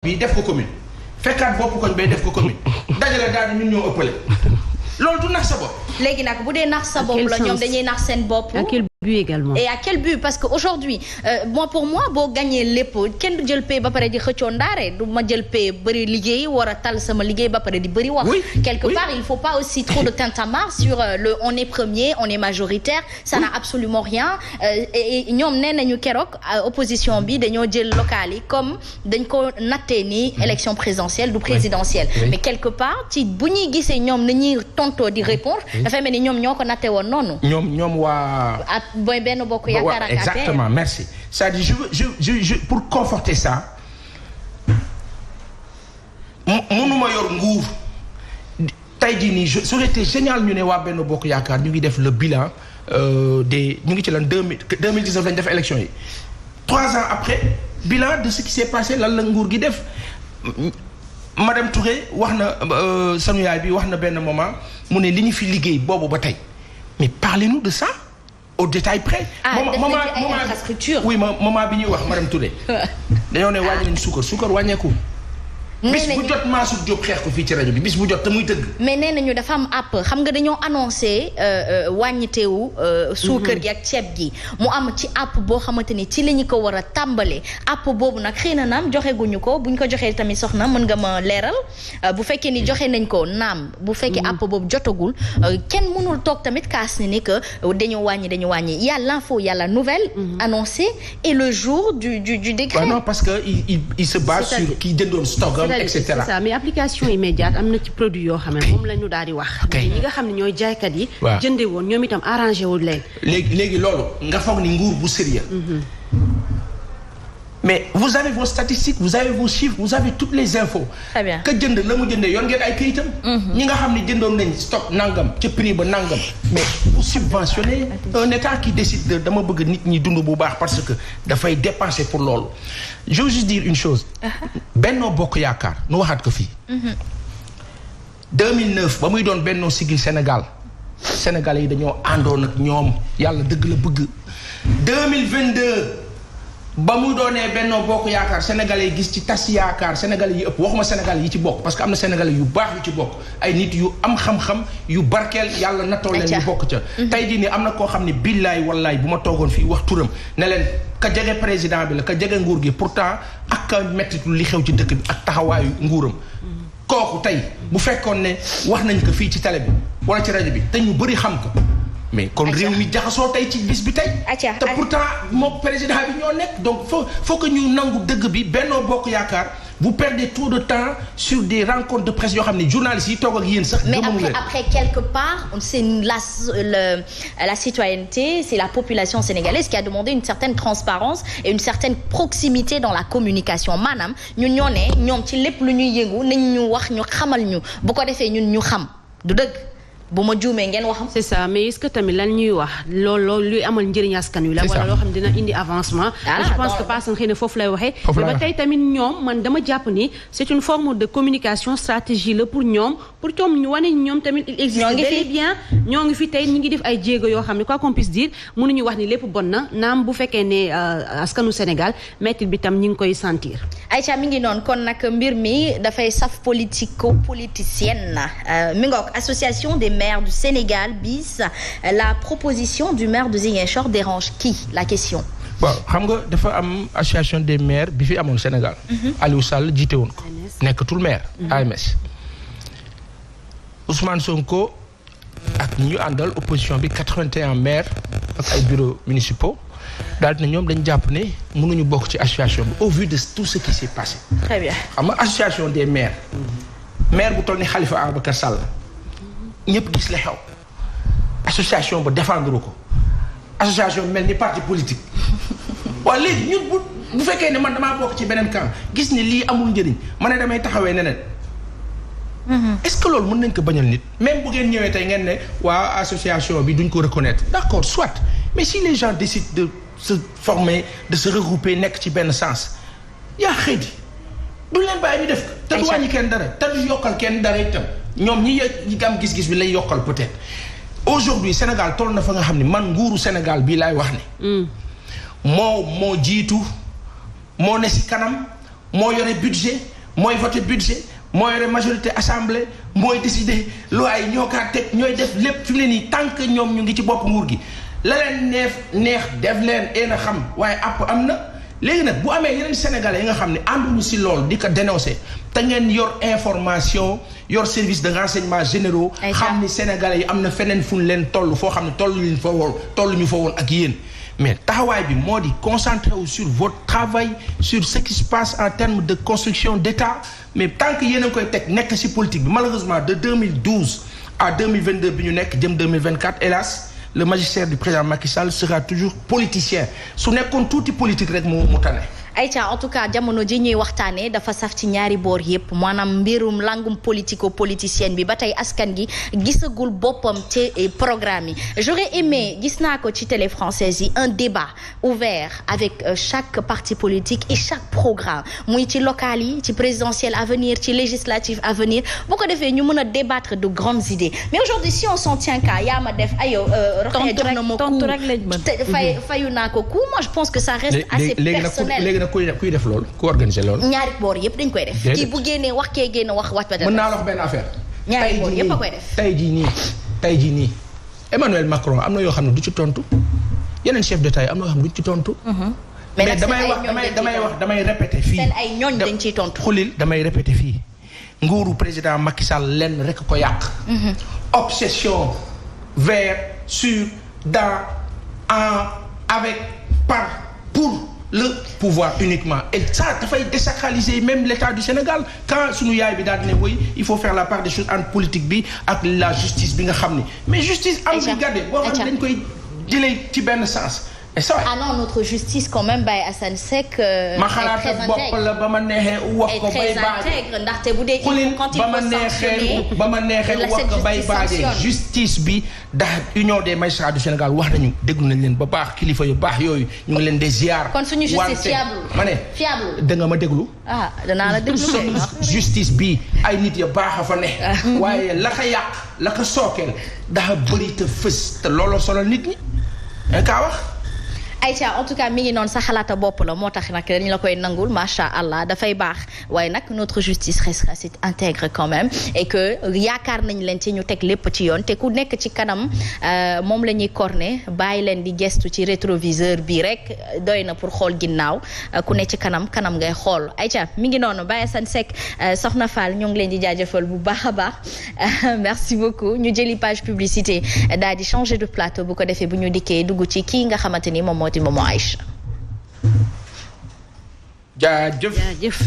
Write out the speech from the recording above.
bi def ko commune fekkaat bopp koñ bay def ko commune dajale daal ñun ñoo ëppale loolu du nax sa bopp. léegi nag bu dee nax sa bopp la ñoom dañuy nax seen bopp. À quel but également. Et à quel but parce que aujourd'hui pour moi boo gagné lépp kenn du jël pay ba pare di xëccoo ndaare du ma jël pay bëri liggéey war a tal sama liggéey ba pare di bëri wax. Quelque part il faut pas aussi trop de tintamarre sur le on est premier on est majoritaire ça n'a absolument rien et ñoom nee nañu keroog opposition bi dañoo jël local yi comme dañ ko nattee ni élection présidentielle du présidentielle. Mais quelque part ci bu ñuy gisee ñoom nañuy tontoo di répondre dafay mel ni ñoom ñoo ko nattee woon noonu. ñoom waa. Boy benn bokk yaakaar ak exactement merci c'est-à-dire je pour conforter ça mënuma yor nguur tey jii nii ça aurait été génial ñu ne waa benn bokk yaakaar ñu ngi def le bilan des ñu ngi ci lan 2019 lañ def élection yi 3 ans après bilan de ce qui s'est passé lan la nguur gi def madame Touré wax na sanu yaay bi wax na benn moment mu ne li ñu fi liggéey boobu ba tey mais parlez-nous de ça au détail près. infrastructure. oui moment bi ñuy wax madame Touré. dañoo ne wàññi nañu suukar wàññeeku. bis bu jot Mansour Diop xeex ko fii ci rajo bi bis bu jot te muy tëgg. mais nee nañu dafa am app xam nga dañoo annoncé wàññiteewu. suukar gi ak ceeb gi mu am ci app boo xamante ni ci la ñu ko war a tàmbalee app boobu nag xëy na naam joxe guñu ko buñ ko joxee tamit soxna mën nga ma leeral bu fekkee ni joxe nañ ko naam bu fekkee app boobu jotagul kenn mënul toog tamit kaas ni que dañoo wàññi il y a l'info il y a la nouvelle annoncée et le jour du décret. non parce que il se base sur ki jëndoon stock. C'est ça mais application immédiate am na ci produit yoo xam ne moom la ñu daal di wax. ñi nga xam ne ñooy jaaykat yi. jënde woon ñoom itam arrangé wul leen. léegi loolu nga foog ni nguur bu sérieux. mais vous avez vos statistiques vous avez vos chiffres vous avez toutes les infos. Très bien que jënd la mu jëndee yoon ngeen ay këyitam. ñi nga xam ne jëndoon nañ stock nangam ca prix ba nangam. mais vous subventionnez un état qui décide de dama bëgg nit ñi dund bu baax parce que dafay dépenser pour loolu. je veux juste dire une chose. Benno Bokk Yaakaar nu waxaat ko fii. 2009 ba muy doon Benno Siggil Sénégal Sénégalais yi dañoo àndoon ak ñoom yàlla dëgg la bëgg. 2022. ba mu doonee Benno Bokk Yaakaar sénégalais yi gis ci tas yaakaar sénégalais yi ëpp waxuma sénégalais yi ci bokk parce que am na sénégalais yu baax yu ci bokk ay nit yu am xam-xam yu barkeel yàlla nattoo leen yu bokk ca tey jii nii am na koo xam ne billaay wallaay bu ma toogoon fii wax turam ne leen ka jege président bi la ka jege nguur gi pourtant ak ka mettitu li xew ci dëkk bi ak taxawaayu nguuram kooku tey bu fekkoon ne wax nañ ko fii ci télé bi wala ci rajo bi te ñu bëri xam ko mais kon réew mi jaxasoo tey ci bis bi tey. te pourtant moom président bi ñoo nekk donc faut que ñu nangu dëgg bi Benno Bokk Yaakaar vous perdez trop de temps sur des rencontres de presse yoo xam ne journalistes yi toog ak yéen sax. mais après quelque part c'est la citoyenneté c'est la population sénégalaise qui a demandé une certaine transparence et une certaine proximité dans la communication maanaam ñun ñoo ne ñoom ci lépp lu ñuy yëngu nañ ñu wax ñu xamal ñu bu ko defee ñun ñu xam du dëgg. bu ma juumee ngeen wax. c'est ça mais est-ce que tamit lan ñuy wax loolu luy amal njëriñ askan wi la. wala loo xam ne dina indi avancement. je pense que personne xëy na foofu lay waxee. mais ba tey tamit ñoom man dama jàpp ni c'est une forme de communication stratégie la pour ñoom ñu wane ñoom tamit il existe bel et bien ñoo ngi fi tey ñu ngi def ay jéego yoo xam ne quoi qu'on puisse dire mënuñu wax ni lépp bon na naam bu fekkee ne askanu Sénégal métti bi tam ñu ngi koy sentir. Aïcha mi ngi noonu kon nag mbir mi dafay saf politico-politicienne mi ngoog association des maire du Sénégal bis la proposition du maire de Ziguinchor dérange qui la question. bon xam nga dafa am association des maires bi fi amoon Sénégal. Aliou Sall jiite woon ko. nekkatul maire. AMS. Ousmane Sonko ak ñu àndal opposition bi 81 maires ak ay bureaux municipaux daal di ne ñoom dañ jàpp ne mënuñu bokk ci association bi au vu de tout ce qui s'est passé. très bien xam nga association des maires. maire bu toll ni Khalifa Ababacar Sall. ñëpp gis la xew association ba défendre ko association mel ni parti politique waaye léegi ñun bu fekkee ne man damaa bokk ci beneen camp gis ni lii amul njëriñ ma ne damay taxawee neneen est-ce que loolu mën nañ ko bañal nit même bu ngeen ñëwee tey ngeen ne waa association bi duñ ko reconnaître d'accord soit mais si les gens décident de se former de se regrouper nekk ci benn sens yaa xëyti duñ leen bàyyi ñu def ko te du wàññi kenn dara te du yokkal kenn dara itam ñoom ñi am gis-gis bi lay yokkal peut-être aujourd'hui Sénégal toll na fa nga xam ne man nguuru Sénégal bii laay wax ne moo jiitu moo ne ci kanam moo yore budget mooy voter budget moo yore majorité assemblée mooy décider loi yi ñoo kaa teg ñooy def lépp fi mu ne nii tant que ñoom ñu ngi ci bopp nguur gi la leen neex def leen a xam waaye àpp am na léegi nag bu amee yeneen sénégalais yi nga xam ne ànduñu si lool di ko dénoncer te ngeen yor information yor service de renseignement généraux xam ni sénégalais yi am na feneen fu ñu leen toll foo xam ne tollu ñu fa woon ak yéen mais taxawaay bi moo di concentré wu sur votre travail sur ce qui se passe en termes de construction d'État mais tant que yéen a ngi koy teg nekk ci politique bi malheureusement de 2012 à 2022 bi ñu nekk jëm 2024 hélas le magistère du président Macky Sall sera toujours politicien su nekkoon tuuti politique rek mu tane. Aïcha en tout cas jamono ji ñuy waxtaanee dafa saf ci ñaari boor yépp maanaam mbirum langum politico-politicienne bi ba tey askan gi gisagul boppam ci programme yi j'aurais aimé gis naa ko ci télé française yi un débat ouvert avec chaque parti politique et chaque programme muy ci local yi ci présidentielle à venir ci législative à venir bu ko defee ñu mën a débattre de grandes idées mais aujourd'hui si on s'en tient qu'à yaa ma def ayo roxee jox na ma fayu naa ko coup moi je pense que ça reste assez personnel. kuy def loolu ku organiser loolu. ñaari boor yëpp dañ koy def. kii bu génnee wax kee génne wax ba def. mën naa la wax benn affaire. ñaari boor yëpp a koy def tey jii nii Emmanuel Macron am na yoo xam ne du ci tontu yeneen chef d'État yi am na yoo xam ne du ci tontu. mais damay répéter fii. seen ay ñooñ dañ ciy tontu. xulil damay répéter fii nguuru président Macky Sall lenn rek ko yàq. obsession vers sur dans en avec par pour. Le pouvoir uniquement et ça dafay désacraliser même l'État du Sénégal quand sunu yaay bi daal di ne oui il faut faire la part des choses entre politique bi ak la justice bi nga xam ni mais justice am bi gàdde boo xam ne dañ koy jëlee ci benn sens et ça ah non notre justice quand même Baye Assane Seck ma xalaat ak bopp la ba ma neexee wax ko bay baaje ndaxte bu dee quand il ba ma neexee wax ko bay baaje justice bi ndax Union des magistrats du Sénégal wax nañu déglu nañ leen ba baax kilifa yu baax yooyu ñu ngi leen di ziar. kon suñu justice fiable ma ne fiable da nga ma déglu. ah danaa la déglu justice bi ay nit ya baax a fa ne. waaye la ko yàq la ko sookeel dafa bëri te fës te looloo solo nit ñi nga kaa wax. Aïcha en tout cas mi ngi noonu sa xalaata bopp la moo tax nag dañu la koy nangul macha allah dafay baax waaye nag notre justice restera assez intègre quand même et que yaakaar nañ leen ci ñu teg lépp ci yoon te ku nekk ci kanam moom la ñuy corné bàyyi leen di gestu ci rétroviseur bi rek doy na pour xool ginnaaw ku ne ci kanam ngay xool Aïcha mi ngi noonu Baye Assane Seck Soxna Fall ñu ngi leen di jaajëfal bu baax a baax merci beaucoup ñu jëli page publicité daal di changer de plateau bu ko defee bu ñu dikkee dugg ci kii nga xamante ni moom moo di Maman Aïcha. jaajëf.